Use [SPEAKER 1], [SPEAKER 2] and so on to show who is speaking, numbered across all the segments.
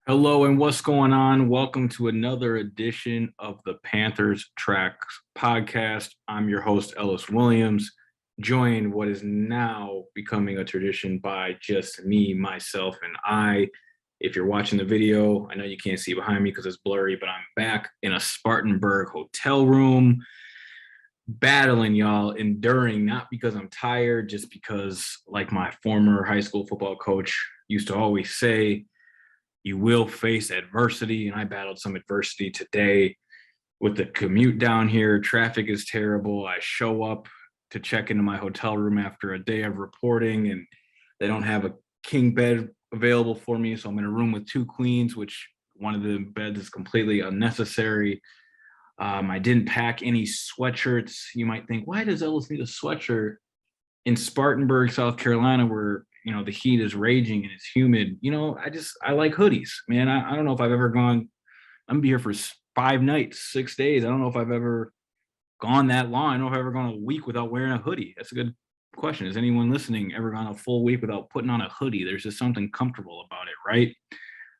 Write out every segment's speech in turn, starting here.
[SPEAKER 1] Hello and what's going on? Welcome to another edition of the Panthers Tracks podcast. I'm your host, Ellis Williams, joined what is now becoming a tradition by just me, myself, and I. If you're watching the video, I know you can't see behind me because it's blurry, but I'm back in a Spartanburg hotel room, battling y'all, enduring, not because I'm tired, just because, like my former high school football coach used to always say, you will face adversity, and I battled some adversity today with the commute down here. Traffic is terrible. I show up to check into my hotel room after a day of reporting, and they don't have a king bed available for me. So I'm in a room with two queens, which one of the beds is completely unnecessary. I didn't pack any sweatshirts. You might think, why does Ellis need a sweatshirt in Spartanburg, South Carolina, where the heat is raging and it's humid? I like hoodies, man. I don't know if I've ever gone. I'm gonna be here for 5 nights, 6 days. I don't know if I've ever gone that long. I don't know if I've ever gone a week without wearing a hoodie. That's a good question. Has anyone listening ever gone a full week without putting on a hoodie? There's just something comfortable about it, right?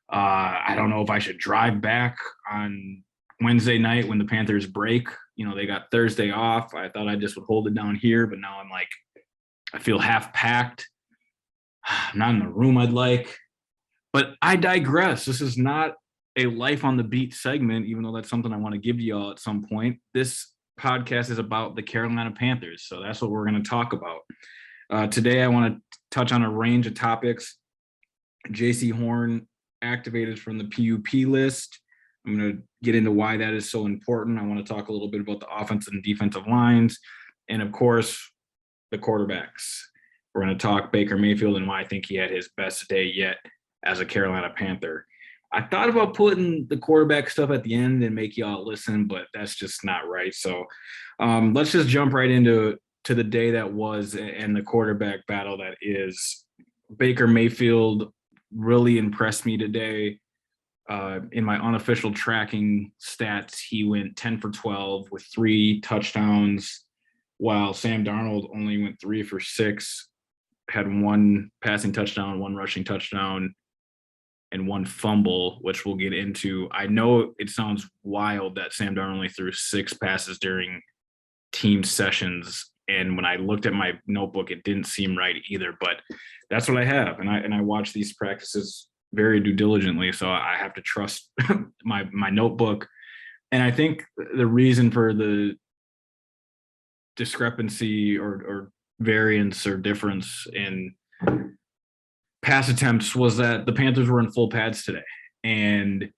[SPEAKER 1] I don't know if I should drive back on Wednesday night when the Panthers break. They got Thursday off. I thought I just would hold it down here, but now I'm like, I feel half packed. I'm not in the room I'd like. But I digress. This is not a life on the beat segment, even though that's something I want to give to y'all at some point. This podcast is about the Carolina Panthers. So that's what we're going to talk about. Today, I want to touch on a range of topics. J.C. Horn activated from the PUP list. I'm going to get into why that is so important. I want to talk a little bit about the offensive and defensive lines. And, of course, the quarterbacks. We're going to talk Baker Mayfield and why I think he had his best day yet as a Carolina Panther. I thought about putting the quarterback stuff at the end and make y'all listen, but that's just not right. So let's just jump right into the day that was and the quarterback battle that is. Baker Mayfield really impressed me today. In my unofficial tracking stats, he went 10 for 12 with 3 touchdowns, while Sam Darnold only went 3 for 6, had 1 passing touchdown, 1 rushing touchdown, and 1 fumble, which we'll get into. I know it sounds wild that Sam Darnold only threw 6 passes during team sessions, and when I looked at my notebook, it didn't seem right either, but that's what I have, and I watch these practices very due diligently, so I have to trust my notebook. And I think the reason for the discrepancy or variance or difference in pass attempts was that the Panthers were in full pads today. And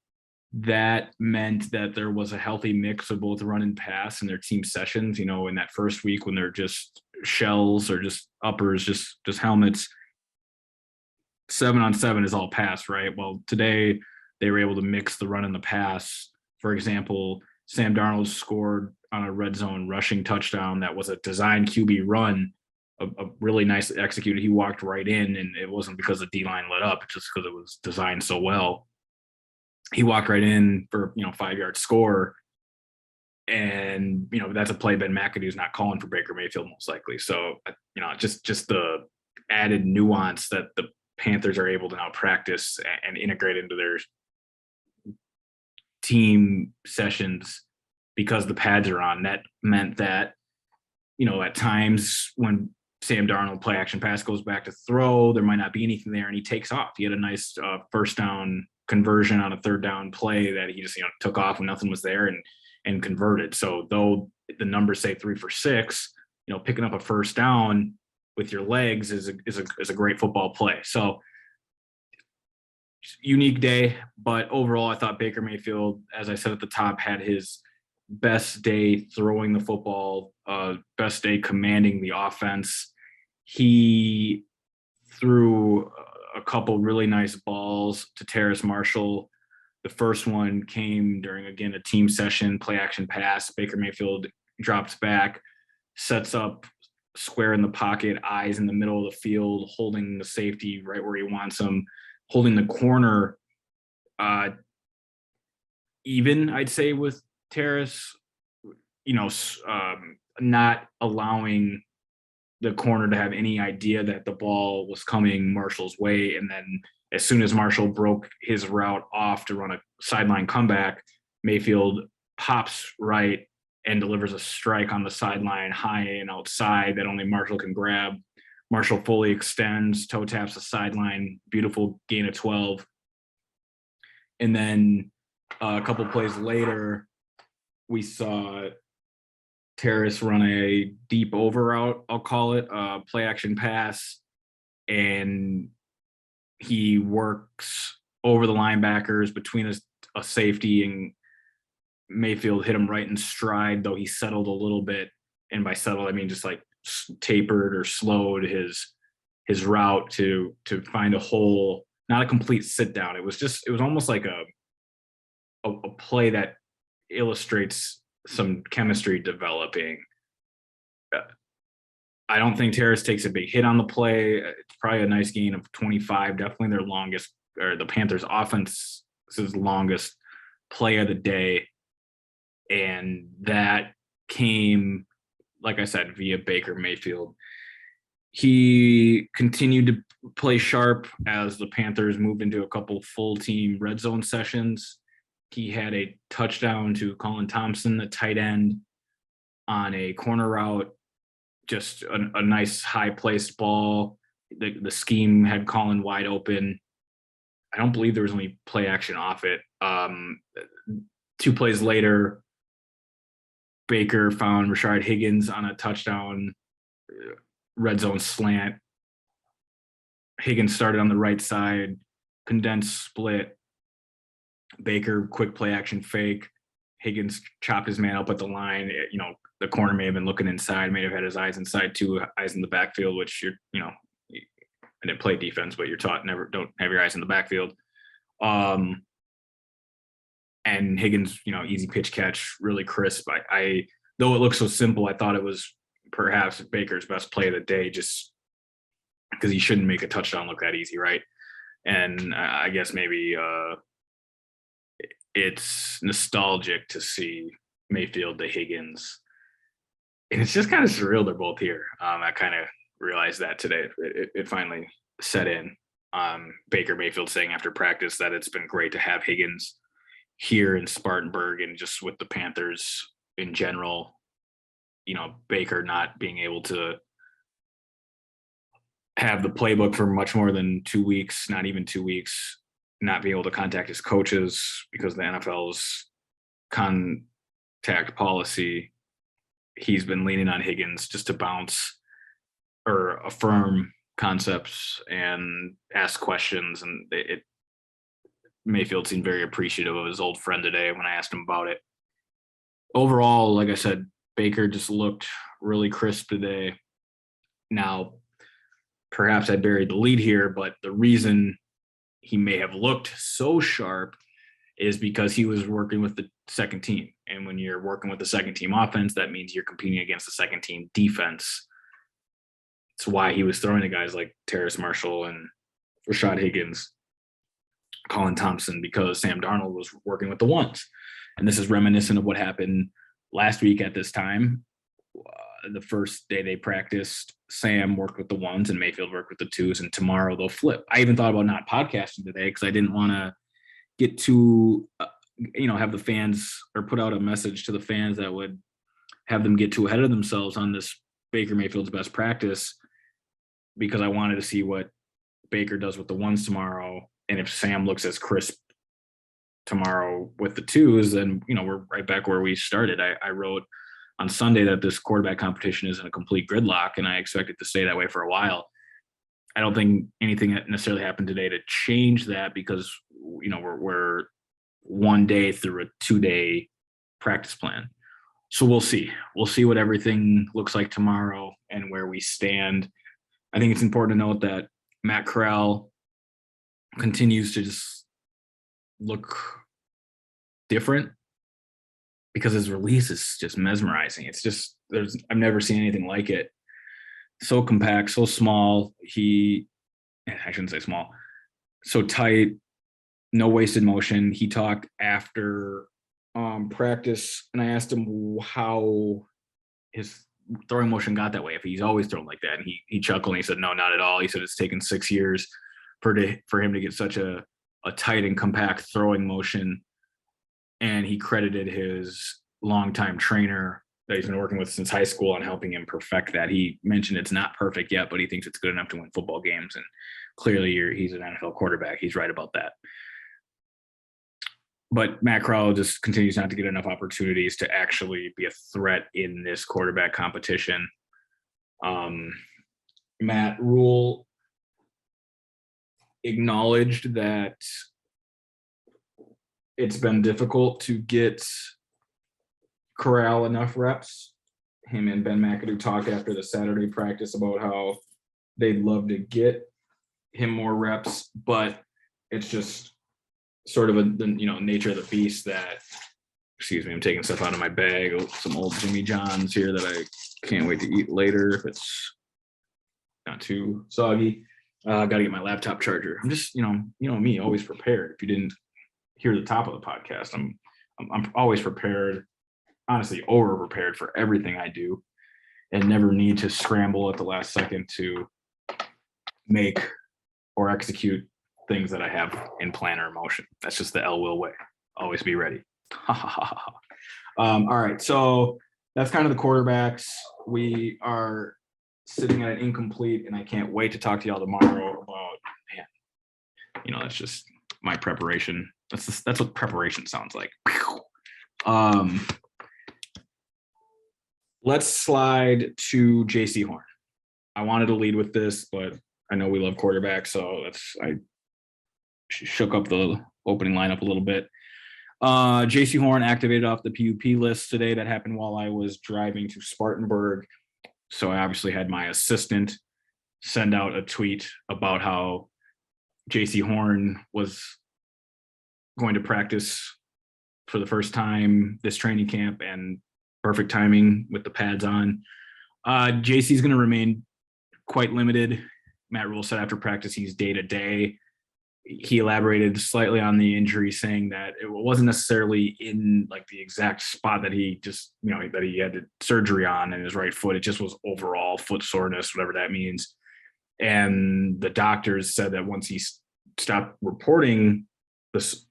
[SPEAKER 1] that meant that there was a healthy mix of both run and pass in their team sessions. In that first week when they're just shells or just uppers, just helmets, 7-on-7 is all pass, right? Well, today they were able to mix the run and the pass. For example, Sam Darnold scored on a red zone rushing touchdown that was a design QB run, a really nice executed. He walked right in, and it wasn't because the D-line let up, just because it was designed so well. He walked right in for 5-yard score, and that's a play Ben McAdoo's not calling for Baker Mayfield most likely. So just the added nuance that the Panthers are able to now practice and integrate into their team sessions because the pads are on. That meant that at times when Sam Darnold play action pass goes back to throw, there might not be anything there, and he takes off. He had a nice first down conversion on a third down play that he just took off when nothing was there and converted. So though the numbers say 3 for 6, picking up a first down with your legs is a great football play. So unique day, but overall I thought Baker Mayfield, as I said at the top, had his best day throwing the football, best day commanding the offense. He threw a couple really nice balls to Terrace Marshall. The first one came during, again, a team session, play action pass. Baker Mayfield drops back, sets up square in the pocket, eyes in the middle of the field, holding the safety right where he wants him, holding the corner even, I'd say, with Terrace, not allowing the corner to have any idea that the ball was coming Marshall's way. And then as soon as Marshall broke his route off to run a sideline comeback, Mayfield pops right and delivers a strike on the sideline, high and outside, that only Marshall can grab. Marshall fully extends, toe taps the sideline, beautiful gain of 12. And then a couple plays later, we saw Terrace run a deep over route, I'll call it, a play action pass, and he works over the linebackers between a safety, and Mayfield hit him right in stride, though he settled a little bit. And by settled, I mean just like tapered or slowed his route to find a hole, not a complete sit down. It was almost like a play that illustrates some chemistry developing. I don't think Terrace takes a big hit on the play. It's probably a nice gain of 25, definitely their longest, or the Panthers offense's longest play of the day. And that came, like I said, via Baker Mayfield. He continued to play sharp as the Panthers moved into a couple full team red zone sessions. He had a touchdown to Colin Thompson, the tight end, on a corner route, just a nice high placed ball. The scheme had Colin wide open. I don't believe there was any play action off it. 2 plays later, Baker found Rashard Higgins on a touchdown red zone slant. Higgins started on the right side, condensed split. Baker, quick play action fake. Higgins chopped his man up at the line. The corner may have been looking inside, may have had his eyes inside, 2 eyes in the backfield, which I didn't play defense, but you're taught don't have your eyes in the backfield. And Higgins, easy pitch catch, really crisp. I though it looks so simple, I thought it was perhaps Baker's best play of the day, just because he shouldn't make a touchdown look that easy, right? And I guess maybe it's nostalgic to see Mayfield to Higgins. And it's just kind of surreal they're both here. I kind of realized that today. It finally set in. Baker Mayfield saying after practice that it's been great to have Higgins here in Spartanburg and just with the Panthers in general. Baker not being able to have the playbook for much more than 2 weeks, not even 2 weeks, not being able to contact his coaches because of the NFL's contact policy. He's been leaning on Higgins just to bounce or affirm concepts and ask questions. And Mayfield seemed very appreciative of his old friend today when I asked him about it. Overall, like I said, Baker just looked really crisp today. Now, perhaps I buried the lead here, but the reason he may have looked so sharp is because he was working with the second team. And when you're working with the second team offense, that means you're competing against the second team defense. It's why he was throwing to guys like Terrace Marshall and Rashard Higgins, Colin Thompson, because Sam Darnold was working with the ones. And this is reminiscent of what happened last week at this time. The first day they practiced, Sam worked with the ones and Mayfield worked with the twos, and tomorrow they'll flip. I even thought about not podcasting today because I didn't want to get too, have the fans or put out a message to the fans that would have them get too ahead of themselves on this Baker Mayfield's best practice, because I wanted to see what Baker does with the ones tomorrow. And if Sam looks as crisp tomorrow with the twos, then, we're right back where we started. I wrote on Sunday that this quarterback competition isn't a complete gridlock, and I expect it to stay that way for a while. I don't think anything that necessarily happened today to change that, because, we're 1 day through a 2-day practice plan. So we'll see. We'll see what everything looks like tomorrow and where we stand. I think it's important to note that Matt Corral continues to just look different because his release is just mesmerizing. It's just, I've never seen anything like it. So compact, so small. I shouldn't say small, so tight, no wasted motion. He talked after practice, and I asked him how his throwing motion got that way, if he's always thrown like that. And he chuckled and he said, no, not at all. He said it's taken 6 years for him to get such a tight and compact throwing motion. And he credited his longtime trainer that he's been working with since high school on helping him perfect that. He mentioned it's not perfect yet, but he thinks it's good enough to win football games. And clearly he's an NFL quarterback. He's right about that. But Matt Corral just continues not to get enough opportunities to actually be a threat in this quarterback competition. Matt Rule acknowledged that it's been difficult to get Corral enough reps. Him and Ben McAdoo talked after the Saturday practice about how they'd love to get him more reps, but it's just sort of the nature of the beast that, excuse me, I'm taking stuff out of my bag, some old Jimmy John's here that I can't wait to eat later if it's not too soggy. Got to get my laptop charger. I'm just, me, always prepared. If you didn't hear the top of the podcast, I'm always prepared, honestly, over prepared for everything I do, and never need to scramble at the last second to make or execute things that I have in plan or motion. That's just the L Will way. Always be ready. All right, so that's kind of the quarterbacks. We are sitting at an incomplete, and I can't wait to talk to y'all tomorrow about, that's just my preparation. That's what preparation sounds like. Let's slide to JC Horn. I wanted to lead with this, but I know we love quarterbacks, so I shook up the opening lineup a little bit. JC Horn activated off the PUP list today. That happened while I was driving to Spartanburg. So I obviously had my assistant send out a tweet about how JC Horn was going to practice for the first time this training camp, and perfect timing with the pads on. JC is going to remain quite limited. Matt Rule said after practice he's day to day. He elaborated slightly on the injury, saying that it wasn't necessarily in like the exact spot that he just, that he had surgery on in his right foot. It just was overall foot soreness, whatever that means. And the doctors said that once he stopped reporting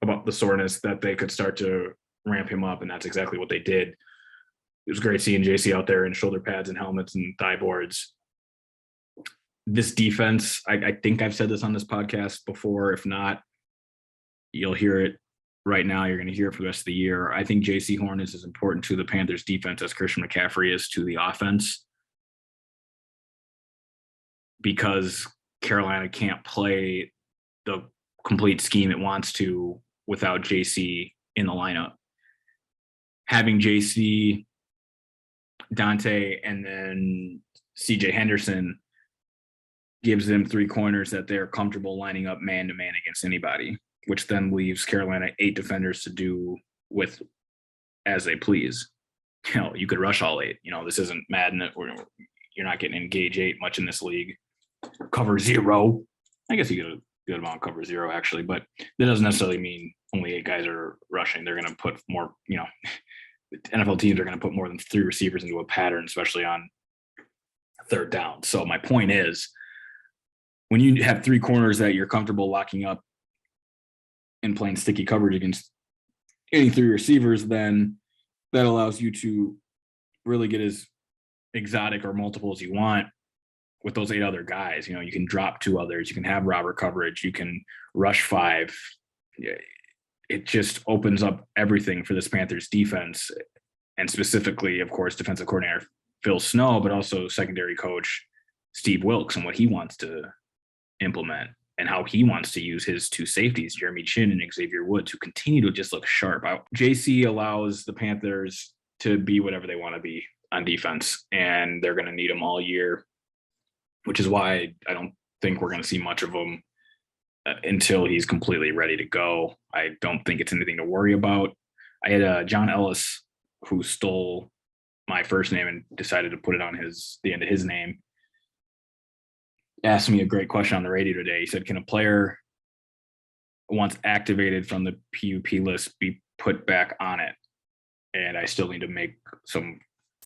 [SPEAKER 1] about the soreness, that they could start to ramp him up. And that's exactly what they did. It was great seeing JC out there in shoulder pads and helmets and thigh boards. This defense, I think I've said this on this podcast before. If not, you'll hear it right now. You're going to hear it for the rest of the year. I think JC Horn is as important to the Panthers defense as Christian McCaffrey is to the offense, because Carolina can't play the complete scheme it wants to without JC in the lineup. Having JC, Dante, and then CJ Henderson gives them three corners that they're comfortable lining up man-to-man against anybody, which then leaves Carolina 8 defenders to do with as they please. You could rush all 8. This isn't Madden. You're not getting engage 8 much in this league. Cover 0. I guess you get a good amount of cover 0, actually, but that doesn't necessarily mean only 8 guys are rushing. They're going to put more, NFL teams are going to put more than 3 receivers into a pattern, especially on third down. So my point is, when you have 3 corners that you're comfortable locking up and playing sticky coverage against any 3 receivers, then that allows you to really get as exotic or multiple as you want with those 8 other guys. You can drop 2 others. You can have robber coverage. You can rush 5. It just opens up everything for this Panthers defense, and specifically, of course, defensive coordinator Phil Snow, but also secondary coach Steve Wilks and what he wants to implement and how he wants to use his 2 safeties, Jeremy Chin and Xavier Wood, to continue to just look sharp. JC allows the Panthers to be whatever they want to be on defense, and they're going to need him all year, which is why I don't think we're going to see much of him until he's completely ready to go. I don't think it's anything to worry about. I had John Ellis, who stole my first name and decided to put it on the end of his name, asked me a great question on the radio today. He said, can a player once activated from the PUP list be put back on it? And I still need to make some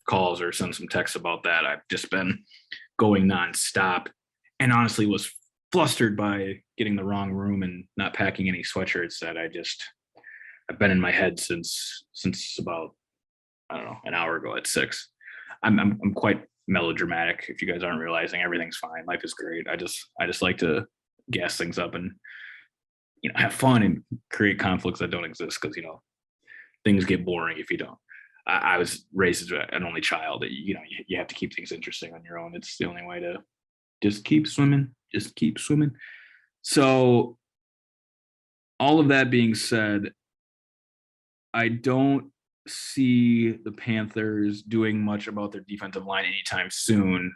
[SPEAKER 1] calls or send some texts about that. I've just been going nonstop, and honestly was flustered by getting the wrong room and not packing any sweatshirts that I've been in my head since about, I don't know, an hour ago at 6. I'm quite melodramatic. If you guys aren't realizing, everything's fine. Life is great. I just like to gas things up and have fun and create conflicts that don't exist, because things get boring if you don't. I was raised as an only child. You have to keep things interesting on your own. It's the only way to just keep swimming. Just keep swimming. So all of that being said, I don't see the Panthers doing much about their defensive line anytime soon,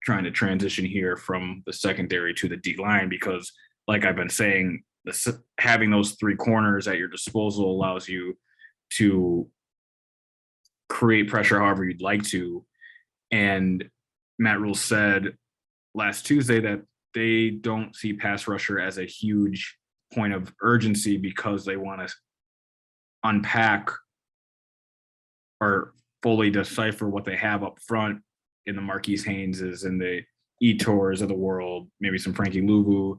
[SPEAKER 1] trying to transition here from the secondary to the D line, because like I've been saying, having those 3 corners at your disposal allows you to create pressure however you'd like to. And Matt Rule said last Tuesday that they don't see pass rusher as a huge point of urgency, because they want to unpack or fully decipher what they have up front in the Marquise Hayneses and the Ettors of the world, maybe some Frankie Luvu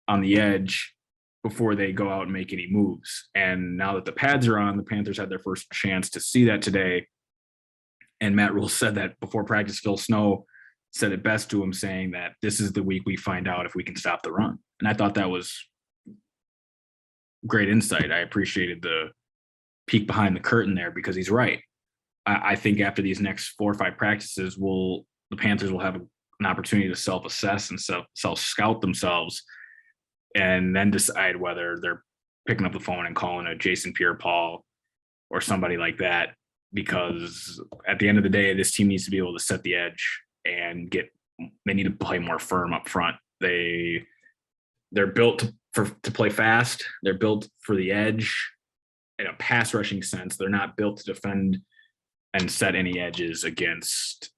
[SPEAKER 1] on the edge, before they go out and make any moves. And now that the pads are on, the Panthers had their first chance to see that today. And Matt Rule said that before practice. Phil Snow said it best to him, saying that this is the week we find out if we can stop the run. And I thought that was great insight. I appreciated the peek behind the curtain there, because he's right. I think after these next 4 or 5 practices, the Panthers will have an opportunity to self-assess and self-scout themselves, and then decide whether they're picking up the phone and calling a Jason Pierre-Paul or somebody like that, because at the end of the day, this team needs to be able to set the edge and they need to play more firm up front. They're built to play fast. They're built for the edge in a pass rushing sense. They're not built to defend and set any edges against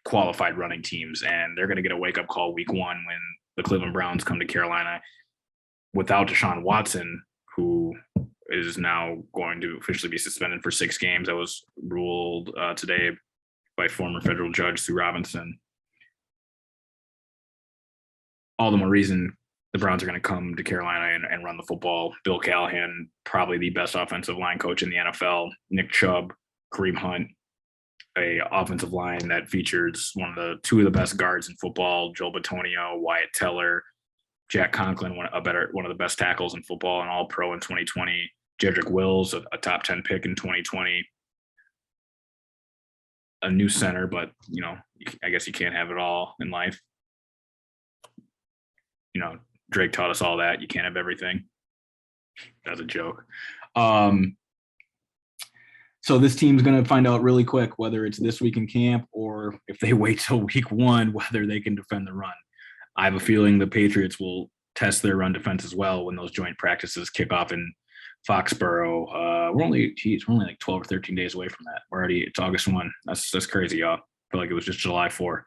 [SPEAKER 1] qualified running teams. And they're going to get a wake-up call week 1 when the Cleveland Browns come to Carolina without Deshaun Watson, who is now going to officially be suspended for 6 games. That was ruled today by former federal judge Sue Robinson. All the more reason the Browns are going to come to Carolina and run the football. Bill Callahan, probably the best offensive line coach in the NFL. Nick Chubb, Kareem Hunt, a offensive line that features 2 of the best guards in football, Joel Bitonio, Wyatt Teller, Jack Conklin, one of the best tackles in football, and All-Pro in 2020. Jedrick Wills, a top 10 pick in 2020. A new center, but I guess you can't have it all in life. Drake taught us all that you can't have everything. That's a joke. So this team's going to find out really quick whether it's this week in camp, or if they wait till week 1, whether they can defend the run. I have a feeling the Patriots will test their run defense as well when those joint practices kick off in Foxborough. We're only like 12 or 13 days away from that. It's August 1. That's crazy, y'all. I feel like it was just July 4.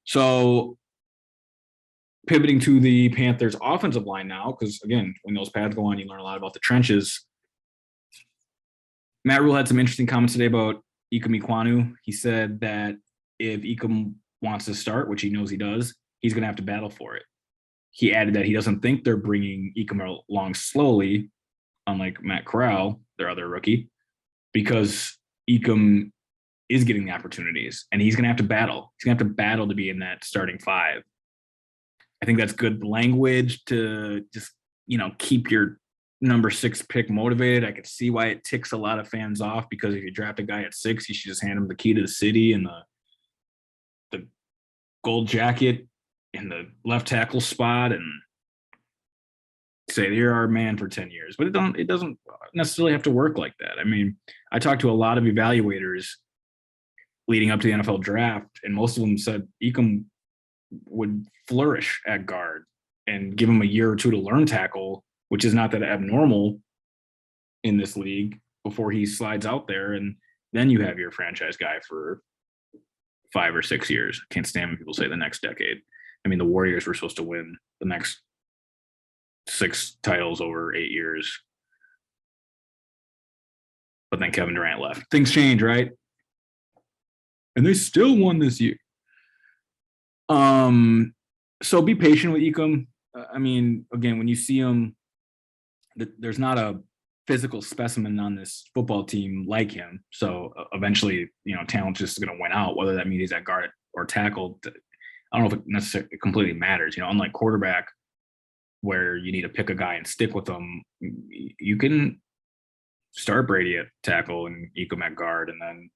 [SPEAKER 1] So pivoting to the Panthers offensive line now, because again, when those pads go on, you learn a lot about the trenches. Matt Rule had some interesting comments today about Ikem Ekwonu. He said that if Ikem wants to start, which he knows he does, he's going to have to battle for it. He added that he doesn't think they're bringing Ikem along slowly, unlike Matt Corral, their other rookie, because Ikem is getting the opportunities, and he's going to have to battle. He's going to have to battle to be in that starting 5. I think that's good language to just, keep your number 6 pick motivated. I could see why it ticks a lot of fans off, because if you draft a guy at 6, you should just hand him the key to the city and the gold jacket in the left tackle spot and say, you're our man for 10 years. But it doesn't necessarily have to work like that. I mean, I talked to a lot of evaluators leading up to the NFL draft, and most of them said Ikem would flourish at guard and give him a year or 2 to learn tackle, which is not that abnormal in this league, before he slides out there. And then you have your franchise guy for 5 or 6 years. I can't stand when people say the next decade. I mean, the Warriors were supposed to win the next 6 titles over 8 years. But then Kevin Durant left. Things change, right? And they still won this year. So be patient with Ecom. I mean, again, when you see him, there's not a physical specimen on this football team like him. So eventually, talent's just going to win out, whether that means he's at guard or tackle. I don't know if it necessarily completely matters. Unlike quarterback, where you need to pick a guy and stick with them, you can start Brady at tackle and Ecom at guard, and then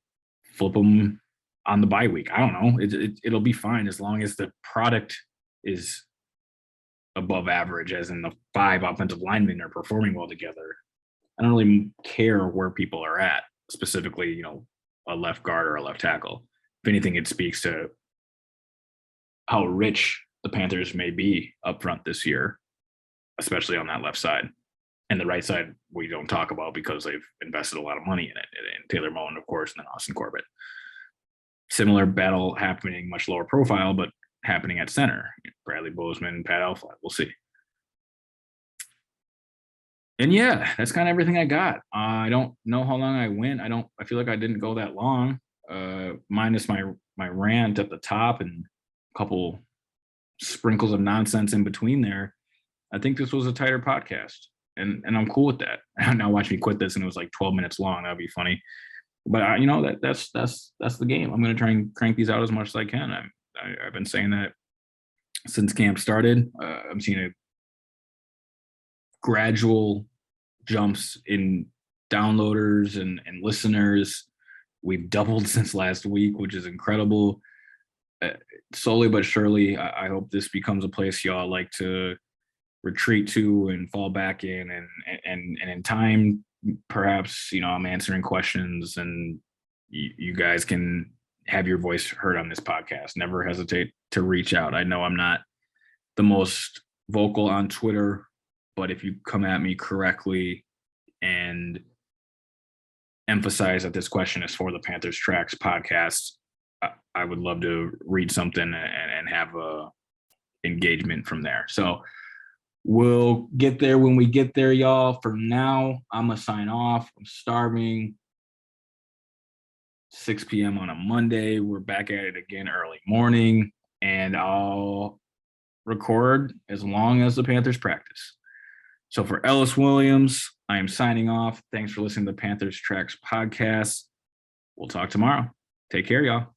[SPEAKER 1] flip him on the bye week. I don't know. It'll be fine as long as the product is above average, as in the 5 offensive linemen are performing well together. I don't really care where people are at, specifically, a left guard or a left tackle. If anything, it speaks to how rich the Panthers may be up front this year, especially on that left side. And the right side, we don't talk about because they've invested a lot of money in it. And Taylor Moen, of course, and then Austin Corbett. Similar battle happening, much lower profile, but happening at center. Bradley Bozeman, Pat Elflein. We'll see. And yeah, that's kind of everything I got. I don't know how long I went. I feel like I didn't go that long, minus my rant at the top and a couple sprinkles of nonsense in between there. I think this was a tighter podcast, and I'm cool with that. Now watch me quit this and it was like 12 minutes long. That'd be funny. But that's the game. I'm going to try and crank these out as much as I can. I've been saying that since camp started. I'm seeing a gradual jumps in downloaders and listeners. We've doubled since last week, which is incredible. Slowly but surely, I hope this becomes a place y'all like to retreat to and fall back in, and in time, perhaps I'm answering questions and you guys can have your voice heard on this podcast. Never hesitate to reach out. I know I'm not the most vocal on Twitter, but if you come at me correctly and emphasize that this question is for the Panthers Tracks podcast, I would love to read something and have a engagement from there. So we'll get there when we get there, y'all. For now, I'm going to sign off. I'm starving. 6 p.m. on a Monday. We're back at it again early morning, and I'll record as long as the Panthers practice. So for Ellis Williams, I am signing off. Thanks for listening to the Panthers Tracks podcast. We'll talk tomorrow. Take care, y'all.